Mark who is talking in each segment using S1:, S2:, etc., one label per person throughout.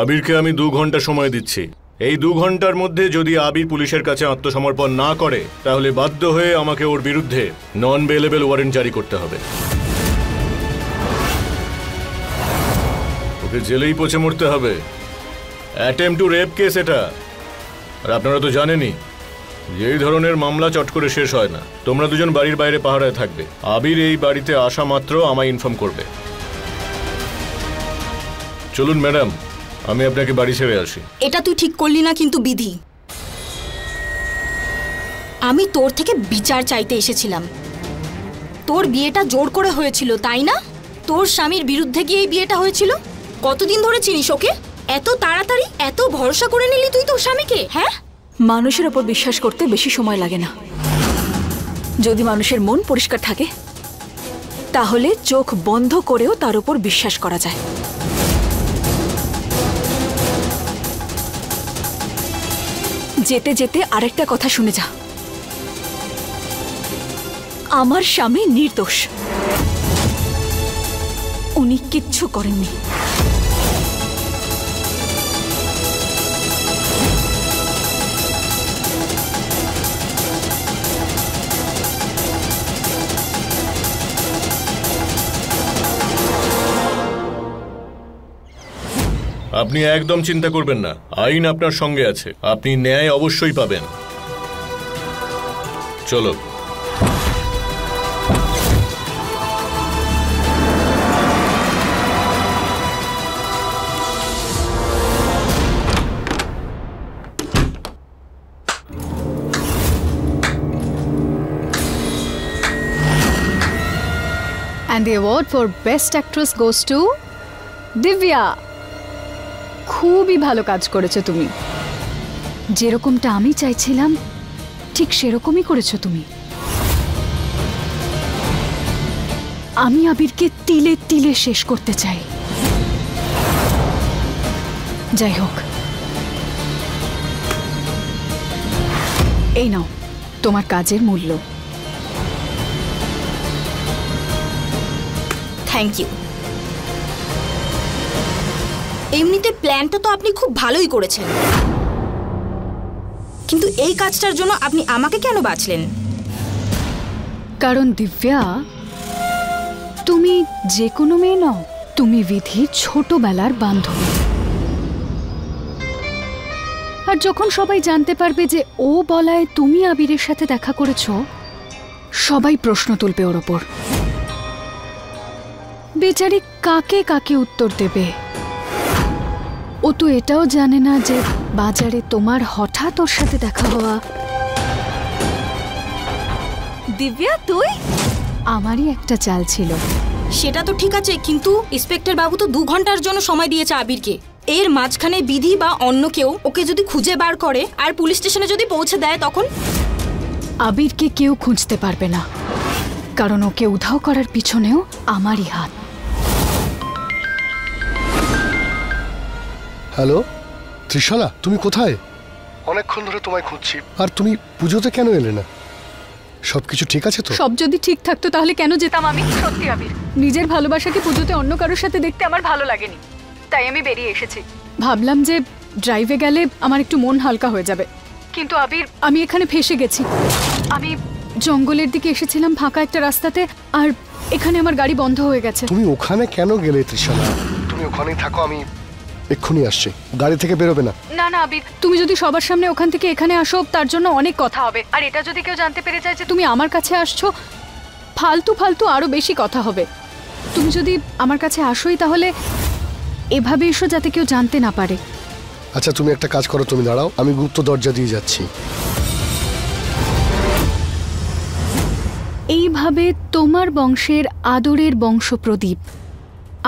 S1: আবিরকে আমি 2 ঘন্টা সময় দিচ্ছি। এই 2 ঘন্টার মধ্যে যদি আবির পুলিশের কাছে আত্মসমর্পণ না করে তাহলে বাধ্য হয়ে আমাকে ওর বিরুদ্ধে নন বেলেবল ওয়ারেন্ট জারি করতে হবে। ওকে জেলেই পচে মরতে হবে। অ্যাটেম্প টু রেপ কেস এটা। আর আপনারা তো জানেনই এই ধরনের মামলা চট করে শেষ হয় না। তোমরা দুজন বাড়ির বাইরে পাহারায় থাকবে। আবির এই বাড়িতে আসা মাত্র আমায় ইনফর্ম করবে। চলুন ম্যাডাম, আমি আপনাকে বাড়ি ছেড়ে আসি।
S2: এটা তুই ঠিক করলি না কিন্তু বিধি। আমি তোর থেকে বিচার চাইতে এসেছিলাম। তোর বিয়েটা জোর করে হয়েছিল তাই না? তোর স্বামীর বিরুদ্ধে গিয়ে এই বিয়েটা হয়েছিল। কতদিন ধরে চিনিস ওকে? এত তাড়াতাড়ি এত ভরসা করে নিলি তুই তোর স্বামীকে? হ্যাঁ,
S3: মানুষের ওপর বিশ্বাস করতে বেশি সময় লাগে না। যদি মানুষের মন পরিষ্কার থাকে তাহলে চোখ বন্ধ করেও তার উপর বিশ্বাস করা যায়। যেতে যেতে আরেকটা কথা শুনে যা, আমার স্বামী নির্দোষ, উনি কিচ্ছু করেননি।
S1: আপনি একদম চিন্তা করবেন না, আইন আপনার সঙ্গে আছে, আপনি ন্যায় অবশ্যই পাবেন। চলো।
S4: And the award for Best Actress goes to Divya. খুবই ভালো কাজ করেছো তুমি। যেরকমটা আমি চাইছিলাম ঠিক সেরকমই করেছো তুমি। আমি আবিরকে তিলে তিলে শেষ করতে চাই। যাই হোক, এই নাও তোমার কাজের মূল্য।
S2: Thank you. এমনিতে প্ল্যানটা তো আপনি খুব ভালোই করেছেন, কিন্তু এই কাজটার জন্য আপনি আমাকে কেন বাছলেন?
S4: কারণ দিব্যা, তুমি যে কোনো মেয়ে নও, তুমি বিধির ছোটবেলার বান্ধবী। আর যখন সবাই জানতে পারবে যে ও বলায় তুমি আবিরের সাথে দেখা করেছো, সবাই প্রশ্ন তুলবে ওর ওপর। বেচারি কাকে কাকে উত্তর দেবে? ও তো এটাও জানে না যে বাজারে তোমার হঠাৎ ওর সাথে দেখা হওয়া।
S3: দিব্যা, তুই?
S4: আমারই একটা চাল ছিল।
S2: সেটা তো ঠিক আছে, কিন্তু ইন্সপেক্টর বাবু তো 2 ঘন্টার জন্য সময় দিয়েছে আবিরকে। এর মাঝখানে বিধি বা অন্য কেউ ওকে যদি খুঁজে বার করে আর পুলিশ স্টেশনে যদি পৌঁছে দেয়, তখন
S4: আবিরকে কেউ খুঁজতে পারবে না, কারণ ওকে উধাও করার পিছনেও আমারই হাত।
S5: হ্যালো ত্রিশালা, তুমি কোথায়? অনেকক্ষণ ধরে তোমায় খুঁজছি। আর তুমি পুজোতে কেন এলে না? সবকিছু ঠিক আছে তো?
S4: সব যদি ঠিক থাকতো তাহলে কেন যেতাম আমি? সত্যি আবির, নিজের ভালোবাসাকে পুজোতে অন্য কারোর সাথে দেখতে আমার ভালো লাগেনি, তাই আমি বেরিয়ে এসেছি। ভাবলাম যে ড্রাইভে গেলে আমার একটু মন হালকা হয়ে যাবে, কিন্তু আবির আমি এখানে ফেসে গেছি। আমি জঙ্গলের দিকে এসেছিলাম ফাঁকা একটা রাস্তাতে, আর এখানে আমার গাড়ি বন্ধ হয়ে গেছে।
S5: তুমি ওখানে কেন গেলে ত্রিশালা? তুমি ওখানেই থাকো, আমি এক্ষুনি আসছি। গাড়ি থেকে বেরোবে না।
S4: না না আবির, তুমি যদি সবার সামনে ওখান থেকে এখানে আসো তার জন্য অনেক কথা হবে, আর এটা যদি কেউ জানতে পেরে যায় যে তুমি আমার কাছে আসছো, ফালতু ফালতু আরো বেশি কথা হবে। তুমি যদি আমার কাছে আসোই তাহলে এভাবে এসো যাতে কেউ জানতে না পারে।
S5: আচ্ছা তুমি একটা কাজ করো, তুমি দাঁড়াও, আমি গুপ্ত দরজা দিয়ে যাচ্ছি।
S4: এইভাবে তোমার বংশের আদরের বংশ প্রদীপ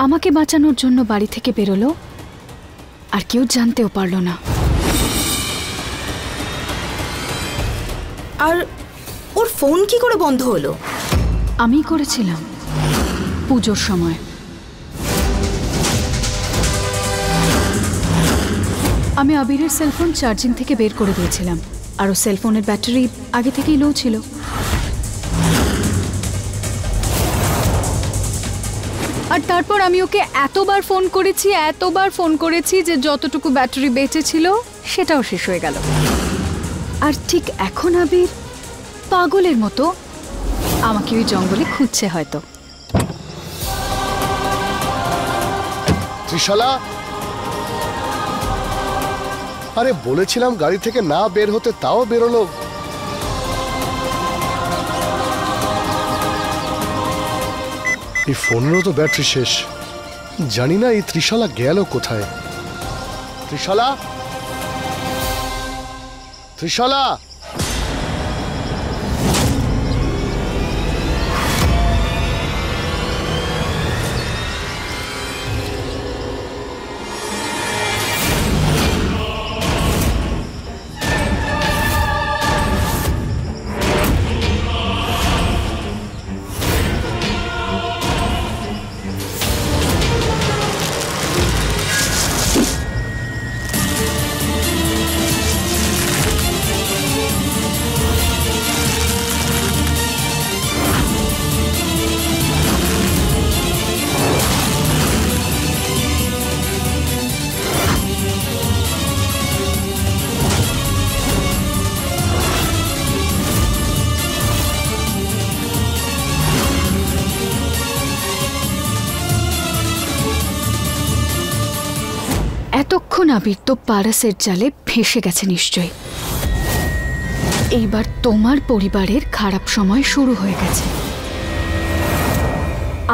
S4: আমাকে বাঁচানোর জন্য বাড়ি থেকে বেরোলো, আর কেউ জানতেও পারলো না।
S2: আর ওর ফোন কি করে বন্ধ হলো?
S4: আমি করেছিলাম পুজোর সময়। আমি আবিরের সেলফোন চার্জিং থেকে বের করে দিয়েছিলাম, আর ওর সেলফোনের ব্যাটারি আগে থেকেই লো ছিল। আর আর তারপর আমি ওকে এতবার ফোন করেছি যে যতটুকু ব্যাটারি বেঁচে ছিল সেটাও শেষ হয়ে গেল। আর ঠিক এখন আবির পাগলের মতো আমাকে ওই জঙ্গলে খুঁজছে হয়তো।
S5: ত্রিশালা, আরে বলেছিলাম গাড়ি থেকে না বের হতে, তাও বেরোলো। এই ফোনেরও তো ব্যাটারি শেষ। জানি না এই ত্রিশালা গেল কোথায়। ত্রিশালা, ত্রিশালা,
S4: এতক্ষণ আবির তো পারাসের জালে ফেঁসে গেছে নিশ্চয়ই। এইবার তোমার পরিবারের খারাপ সময় শুরু হয়ে গেছে।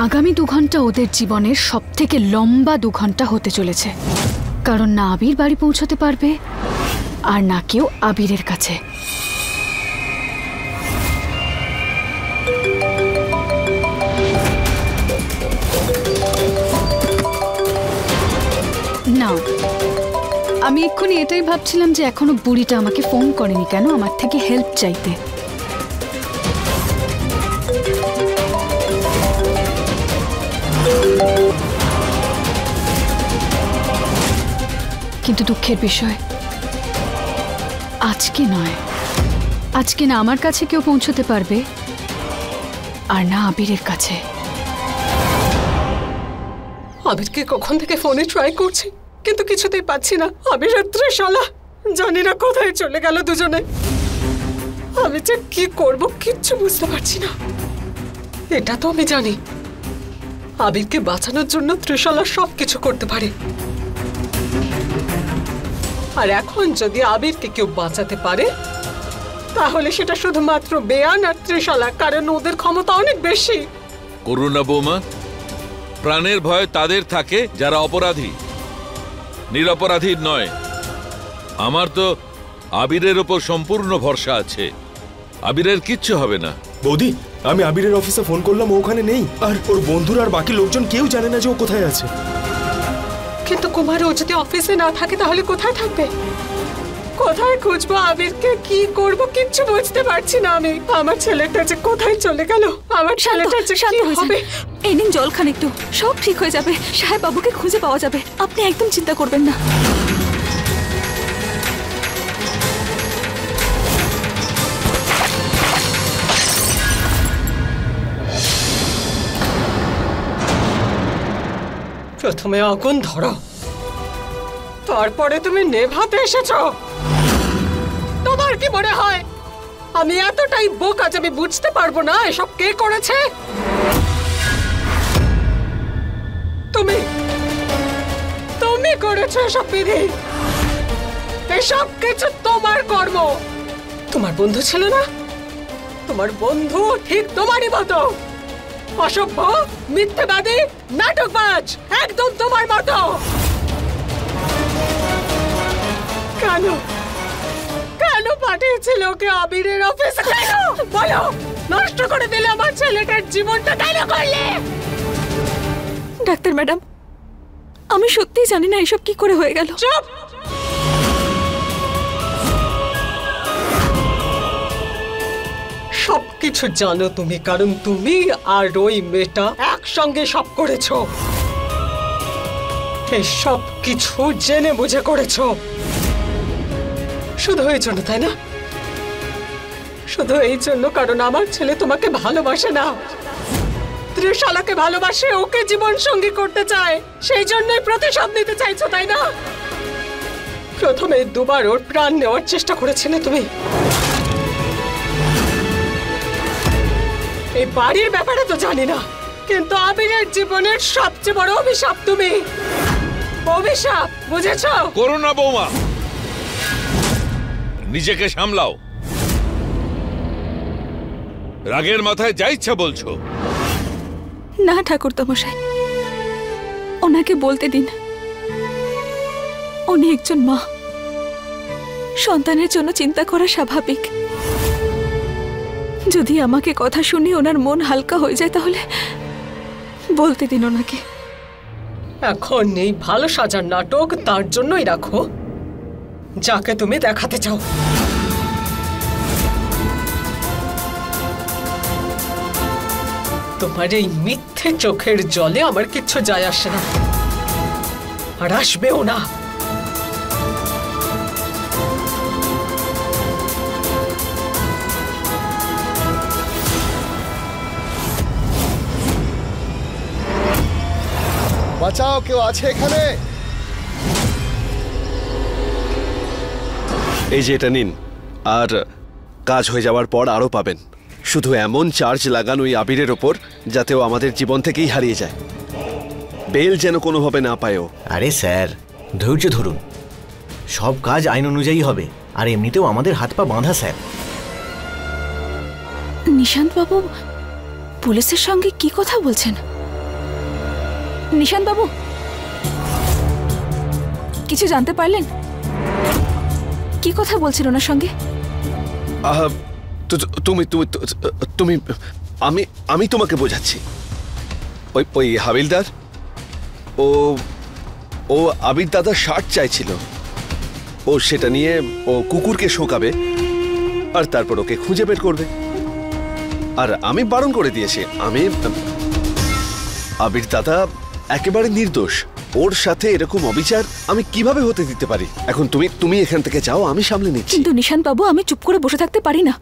S4: আগামী 2 ঘন্টা ওদের জীবনের সবথেকে লম্বা 2 ঘন্টা হতে চলেছে, কারণ না আবির বাড়ি পৌঁছতে পারবে আর না কেউ আবিরের কাছে। না, আমি এক্ষুনি এটাই ভাবছিলাম যে এখনো বুড়িটা আমাকে ফোন করেনি কেন আমার থেকে হেল্প চাইতে। কিন্তু দুঃখের বিষয় আজকে নয়, আজকে না আমার কাছে কেউ পৌঁছতে পারবে আর না আবিরের কাছে।
S6: আবিরকে কখন থেকে ফোনে ট্রাই করছি কিন্তু কিছুতেই পাচ্ছি না। আবির আর ত্রিশালা জানি না কোথায় চলে গেল দুজনে। আমি যে কি করব কিচ্ছু বুঝতে পারছি না। এটা তো আমি জানি আবিরকে বাঁচানোর জন্য ত্রিশালা সবকিছু করতে পারে। আর এখন যদি আবিরকে কেউ বাঁচাতে পারে তাহলে সেটা শুধুমাত্র বেয়ান আর ত্রিশালা, কারণ ওদের ক্ষমতা অনেক বেশি।
S7: করুণা বৌমা, প্রাণের ভয় তাদের থাকে যারা অপরাধী, নিরপরাধীর নয়। আমার তো আবিরের ওপর সম্পূর্ণ ভরসা আছে। আবিরের কিচ্ছু হবে না।
S8: বৌদি, আমি আবিরের অফিসে ফোন করলাম, ও ওখানে নেই। আর ওর বন্ধুরা আর বাকি লোকজন কেউ জানে না যে ও কোথায় আছে।
S6: কিন্তু কুমার, ও যদি অফিসে না থাকে তাহলে কোথায় থাকবে? কোথায় খুঁজবো আবিরকে? কি করব কিচ্ছু বুঝতে পারছি না আমি। আমার ছেলেটা যে কোথায় চলে গেল, আমার ছেলেটা যে কি হবে।
S3: এই নিন জল খান একটু, সব ঠিক হয়ে যাবে। সাহেব বাবুকে খুঁজে পাওয়া যাবে, আপনি একদম চিন্তা করবেন না।
S6: প্রথমে আগুন ধরো, তারপরে তুমি নেভাতে এসেছো। তোমার কি মনে হয় আমি এতটাই বোকা যে আমি বুঝতে পারবো না এসব কে করেছে? তুমি তুমি করেছো এসব বিধি। এসব কিছু তোমার কর্ম। তোমার বন্ধু ছিল না? তোমার বন্ধু ঠিক তোমারই মতো অসভ্য, মিথ্যাবাদী, নাটকবাজ, একদম তোমার মতো। কেন কেন পাঠিয়েছিল ওকে আবিরের অফিসে? কেন বলো? নষ্ট করে দিলে আমার ছেলেটার জীবনটা। কেন করলে?
S3: ডাক্তার ম্যাডাম, আমি সত্যিই জানি না এসব কি করে হয়ে গেল।
S6: চুপ! সবকিছু জানো তুমি, কারণ তুমি আর ওই মেয়েটা একসঙ্গে সব করেছো। এই সব কিছু জেনে বুঝে করেছো। শুধু এই জন্য, তাই না? শুধু এই জন্য কারণ আমার ছেলে তোমাকে ভালোবাসে না। ত্রিশালাকে ভালোবাসে, ওকে জীবন সঙ্গী করতে চায়, সেই জন্যই প্রতিশোধ নিতে চাইছো, তাই না? প্রথমে দুবার ওর প্রাণ নেওয়ার চেষ্টা করেছিলে তুমি। এই বাড়ির ব্যাপারে তো জানি না, কিন্তু আবিরের জীবনের সবচেয়ে বড় অভিশাপ তুমি। অভিশাপ, বুঝেছ?
S7: করো না বৌমা, নিজেকে সামলাও। রাগের মাথায় যা ইচ্ছা বলছো।
S3: না ঠাকুরমশাই, ওনাকে বলতে দিন। উনি একজন মা, সন্তানের জন্য চিন্তা করা স্বাভাবিক। যদি আমাকে কথা শুনে ওনার মন হালকা হয়ে যায় তাহলে বলতে দিন ওনাকে।
S6: এখন এই ভালো সাজার নাটক তার জন্যই রাখো যাকে তুমি দেখাতে চাও। তোমার এই মিথ্যে চোখের জলে আমার কিচ্ছু যায় আসে না, আর আসবেও না।
S5: বাঁচাও, কেউ আছে এখানে?
S9: এই যে এটা নিন, আর কাজ হয়ে যাওয়ার পর আরও পাবেন। শুধু এমন চার্জ লাগান ওই আবিরের ওপর যাতে ও আমাদের জীবন থেকেই হারিয়ে যায়। বেল যেন কোনোভাবে না পায়ও।
S10: আরে স্যার, ধৈর্য ধরুন, সব কাজ আইন অনুযায়ী হবে। আর এমনিতেও আমাদের হাত পা বাঁধা স্যার।
S3: নিশান্ত বাবু পুলিশের সঙ্গে কি কথা বলছেন? নিশান্ত বাবু, কিছু জানতে পারলেন? কি কথা বলছেন ওনার সঙ্গে?
S9: তুমি তুমি তুমি আমি আমি তোমাকে বোঝাচ্ছি। ওই হাবিলদার ও ও আবির দাদার শার্ট চাইছিল। ও সেটা নিয়ে ও কুকুরকে শোকাবে আর তারপর ওকে খুঁজে বের করবে। আর আমি বারণ করে দিয়েছি। আবির দাদা একেবারে নির্দোষ। ওর সাথে এরকম অবিচার আমি কিভাবে হতে দিতে পারি? এখন তুমি এখান থেকে যাও, আমি সামলে নিচ্ছি।
S3: কিন্তু নিশান্ত বাবু, আমি চুপ করে বসে থাকতে পারি না।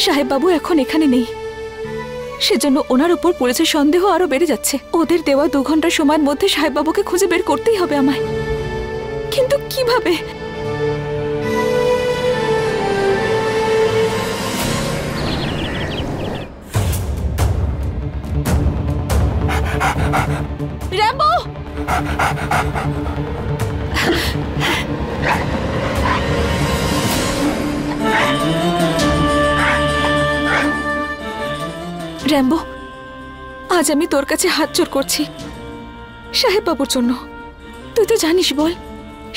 S3: সাহেব বাবু এখন এখানে নেই, সেজন্য ওনার উপর পুলিশের সন্দেহ আরো বেড়ে যাচ্ছে। ওদের দেওয়া 2 ঘন্টার সময়ের মধ্যে সাহেব বাবুকে খুঁজে বের করতেই হবে আমায়। কিন্তু কিভাবে? র্যাম্বো! র্যাম্বো, আজ আমি তোর কাছে হাত জোড় করছি সাহেব বাবুর জন্য। তুই তো জানিস, বল,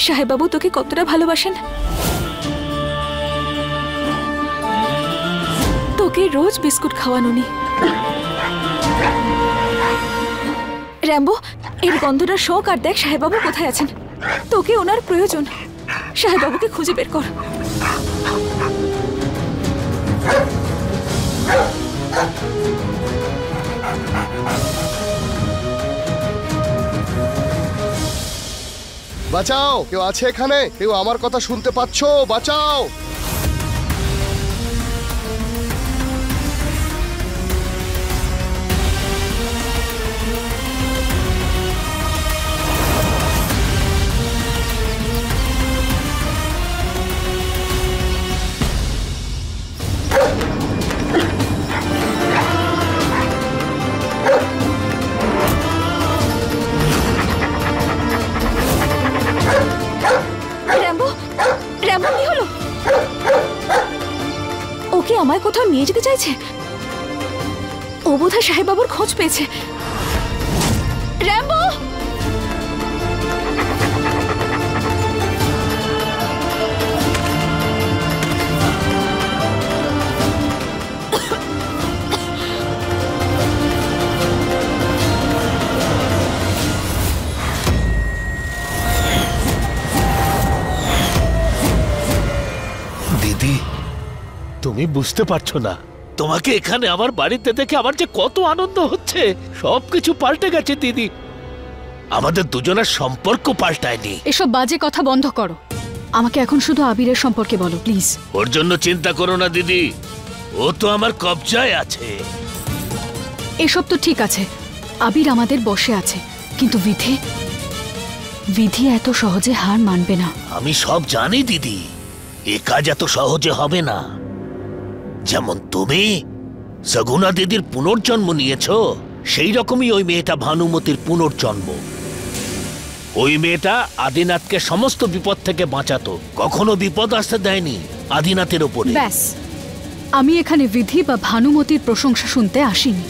S3: সাহেব বাবু তোকে কতটা ভালোবাসেন। তোকে রোজ বিস্কুট খাওয়ান উনি। র্যাম্বো, এর গন্ধটা শোক আর দেখ সাহেব বাবু কোথায় আছেন। তোকে ওনার প্রয়োজন। সাহেব বাবুকে খুঁজে বের কর।
S5: বাঁচাও, কেউ আছে এখানে? কেউ আমার কথা শুনতে পাচ্ছো? বাঁচাও!
S3: আমায় কোথাও নিয়ে যেতে চাইছে। ও বোধহয় সাহেব বাবুর খোঁজ পেয়েছে। র্যাম্বো!
S11: দিদি, তুমি বুঝতে পারছো না, তোমাকে এখানে আমার বাড়িতে দেখে আমার যে কত আনন্দ হচ্ছে। সবকিছু পাল্টে গেছে দিদি, আমাদের দুজনের সম্পর্ক পাল্টায়নি।
S4: এসব বাজে কথা বন্ধ করো। আমাকে এখন শুধু আবিরের সম্পর্কে বলো প্লিজ।
S11: ওর জন্য চিন্তা করো না দিদি, ও তো আমার কবজায় আছে।
S4: এসব তো ঠিক আছে, আবির আমাদের বসে আছে, কিন্তু বিধি বিধি এত সহজে হার মানবে না।
S11: আমি সব জানি দিদি, এ কাজ এত সহজে হবে না। যেমন তুমি সগুনা দিদির পুনর্জন্ম নিয়েছো, সেই রকমই ওই মেয়েটা ভানুমতির পুনর্জন্ম। ওই মেয়েটা আদিনাথকে সমস্ত বিপদ থেকে বাঁচাতো, কখনো বিপদ আসতে দেয়নি আদিনাথের ওপরে।
S4: ব্যাস, আমি এখানে বিধি বা ভানুমতির প্রশংসা শুনতে আসিনি।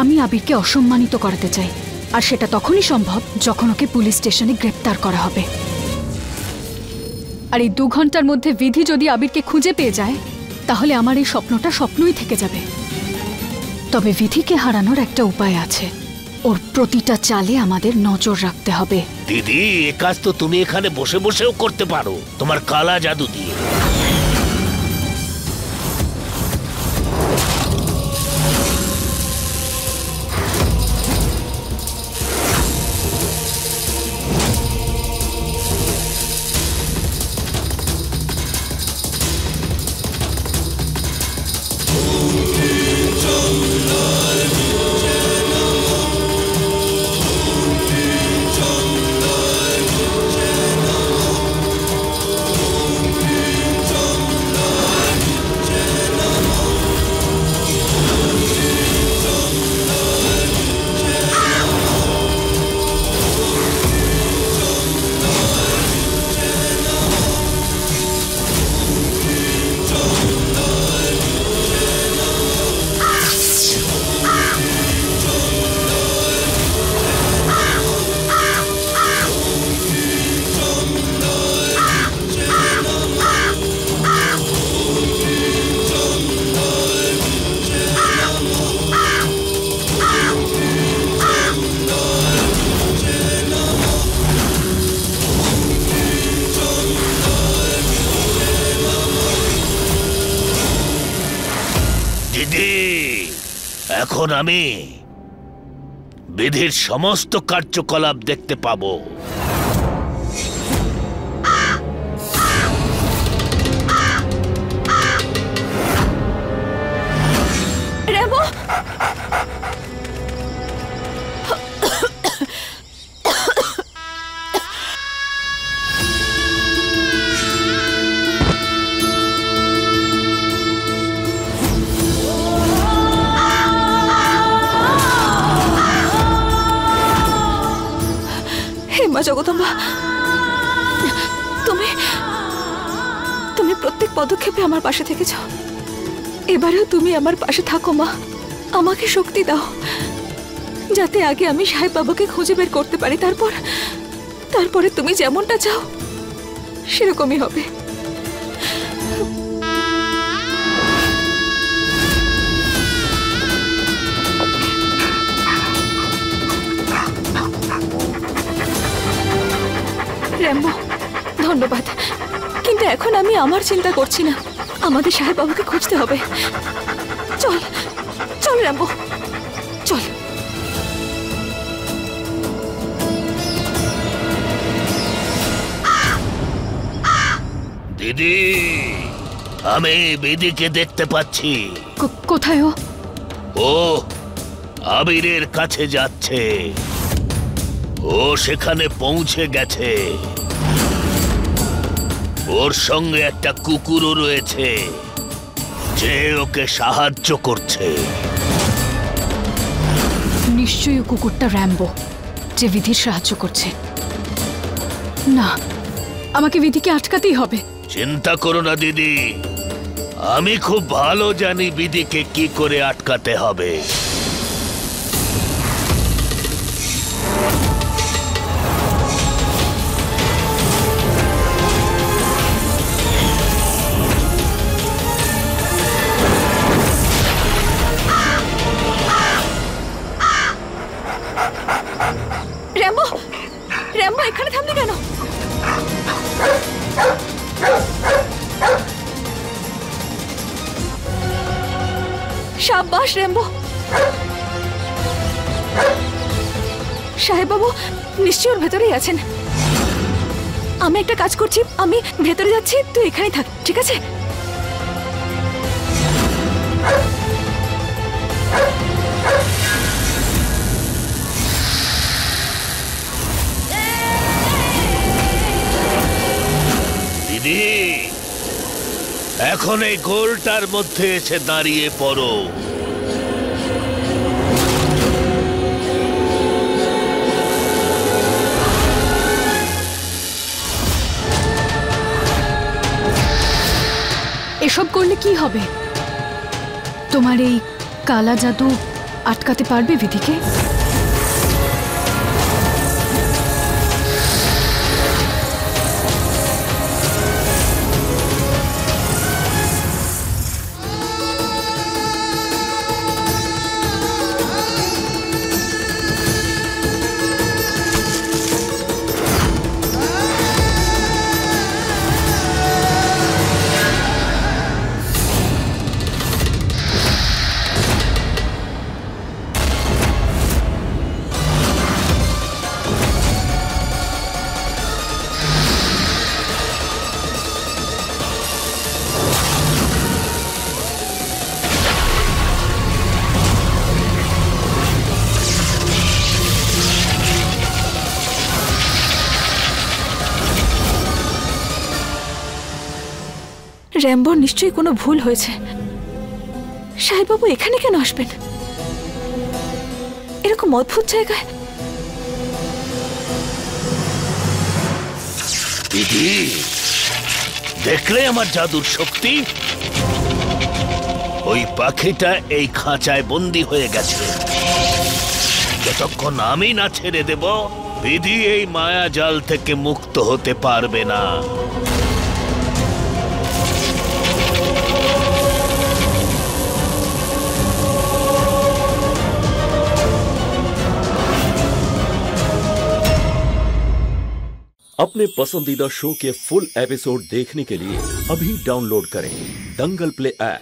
S4: আমি আবিরকে অসম্মানিত করাতে চাই, আর সেটা তখনই সম্ভব যখন ওকে পুলিশ স্টেশনে গ্রেপ্তার করা হবে। আর এই 2 ঘন্টার মধ্যে বিধি যদি আবিরকে খুঁজে পেয়ে যায়, তাহলে আমার এই স্বপ্নটা স্বপ্নই থেকে যাবে। তবে বিধিকে হারানোর একটা উপায় আছে, ওর প্রতিটা চালে আমাদের নজর রাখতে হবে।
S11: দিদি, এ কাজ তো তুমি এখানে বসে বসেও করতে পারো, তোমার কালা জাদু দিয়ে। এখন আমি বিধির সমস্ত কার্যকলাপ দেখতে পাবো।
S3: রেমো, মা জগদম্বা, তুমি তুমি প্রত্যেক পদক্ষেপে আমার পাশে থেকেছ, এবারেও তুমি আমার পাশে থাকো মা। আমাকে শক্তি দাও, যাতে আগে আমি সাহেব বাবাকে খুঁজে বের করতে পারি, তারপরে তুমি যেমনটা চাও সেরকমই হবে। রেম্বো, ধন্যবাদ, কিন্তু এখন আমি আমার চিন্তা করছি না, আমাদের সাহেব বাবাকে খুঁজতে হবে। চল চল রেম্বো, চল।
S11: দিদি, আমি বিধিকে দেখতে পাচ্ছি।
S4: কোথায় ও?
S11: ও আবিরের কাছে যাচ্ছে, ও সেখানে পৌঁছে গেছে। ওর সঙ্গে একটা কুকুরও রয়েছে যে ওকে সাহায্য করছে।
S4: নিশ্চয়ই ও কুকুরটা র্যাম্বো, যে বিধির সাহায্য করছে। না, আমাকে বিধিকে আটকাতেই হবে।
S11: চিন্তা করো না দিদি, আমি খুব ভালো জানি বিধিকে কি করে আটকাতে হবে।
S3: রেম্বো, রেম্বো এখানে থামলি কেন? সাব্বাস রেম্বো। সাহেব বাবু নিশ্চয়ই ওর ভেতরেই আছেন। আমি একটা কাজ করছি, আমি ভেতরে যাচ্ছি, তুই এখানেই থাক, ঠিক আছে?
S11: এখন এই গোলটার মধ্যে এসে দাঁড়িয়ে পড়ো।
S4: এসব করলে কি হবে? তোমার এই কালা জাদু আটকাতে পারবে বিধিকে?
S3: র্যাম্বোর নিশ্চয়ই কোনো ভুল হয়েছে। সাহেববাবু এখানে কেন আসবেন এরকম অদ্ভুত জায়গায়?
S11: দিদি, দেখলে আমার জাদুর শক্তি? ওই পাখিটা এই খাঁচায় বন্দি হয়ে গেছে। যতক্ষণ আমি না ছেড়ে দেব, বিধি এই মায়া জাল থেকে মুক্ত হতে পারবে না।
S12: अपने पसंदीदा शो के फुल एपिसोड देखने के लिए अभी डाउनलोड करें दंगल प्ले ऐप।